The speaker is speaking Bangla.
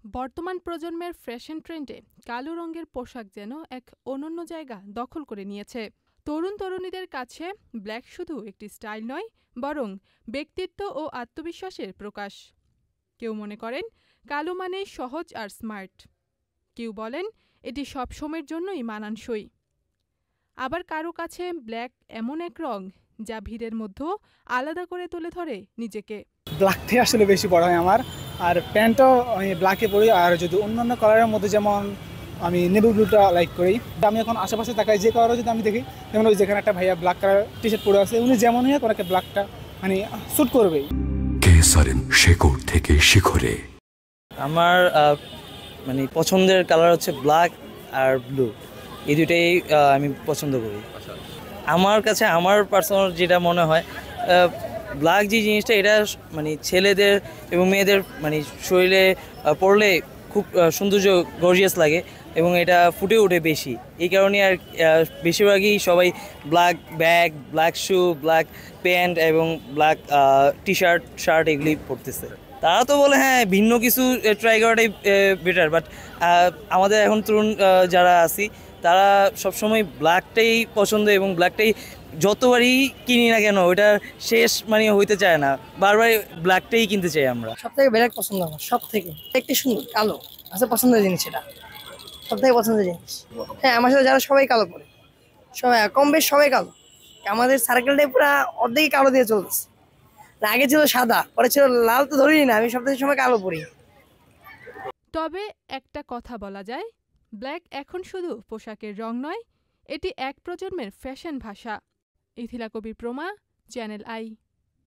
বর্তমান প্রজন্মের ফ্যাশন ট্রেন্ডে কালো রঙের পোশাক যেন এক অনন্য জায়গা দখল করে নিয়েছে। তরুণ তরুণীদের কাছে ব্ল্যাক শুধু একটি স্টাইল নয়, বরং ব্যক্তিত্ব ও আত্মবিশ্বাসের প্রকাশ। কেউ মনে করেন কালো মানে সহজ আর স্মার্ট, কেউ বলেন এটি সব সময়ের জন্যই মানানসই। আবার কারো কাছে ব্ল্যাক এমন এক রং যা ভিড়ের মধ্যেও আলাদা করে তুলে ধরে নিজেকে। ব্ল্যাকটাই আসলে বেশি পড়া হয় আমার, আর প্যান্টও আমি ব্ল্যাকে পরি। আর যদি অন্যান্য কালারের মধ্যে যেমন আমি নেভি ব্লুটা লাইক করি। আমি এখন আশেপাশে তাকাই, যে কালারও যদি আমি দেখি, যেমন ওই যেখানে একটা ভাইয়া ব্ল্যাক কালার টি শার্ট পরে আছে, উনি যেমনই হোক ওনাকে ব্ল্যাকটা মানে স্যুট করবেই। শেকড় থেকে শিখরে আমার মানে পছন্দের কালার হচ্ছে ব্ল্যাক আর ব্লু, এই দুটাই আমি পছন্দ করি। আমার কাছে আমার পার্সোনাল যেটা মনে হয়, ব্ল্যাক যে জিনিসটা, এটা মানে ছেলেদের এবং মেয়েদের মানে শরীরে পরলে খুব সৌন্দর্য গর্জিয়াস লাগে এবং এটা ফুটে ওঠে বেশি। এই কারণে আর বেশিরভাগই সবাই ব্ল্যাক ব্যাগ, ব্ল্যাক শু, ব্ল্যাক প্যান্ট এবং ব্ল্যাক টি শার্ট এগুলি পরতেছে। তারা তো বলে হ্যাঁ ভিন্ন কিছু ট্রাই করাটাই বেটার, বাট আমাদের এখন তরুণ যারা আছি তারা সবসময় ব্ল্যাকটাই পছন্দ এবং ব্ল্যাকটাই যতবারই কিনি না কেন ওইটার শেষ মানে হইতে চায় না, বারবার ব্ল্যাকটাই কিনতে চাই আমরা। সব থেকে ব্ল্যাক পছন্দ আমার, সব থেকে একটি সুন্দর কালো আছে পছন্দের জিনিস, এটা সব থেকে পছন্দের জিনিস। হ্যাঁ, আমার সাথে যারা সবাই কালো পরে, সবাই কম বেশ সবাই কালো। আমাদের সার্কেলটাই পুরো অর্ধেকই কালো দিয়ে চলতেছে। আগে ছিল সাদা, পরে ছিল লাল, তো ধরিনি না, আমি সপ্তাহের সময় কালো পরি। তবে একটা কথা বলা যায়, ব্ল্যাক এখন শুধু পোশাকের রং নয়, এটি এক প্রজন্মের ফ্যাশন ভাষা। ইথিলা কবির প্রমা, চ্যানেল আই।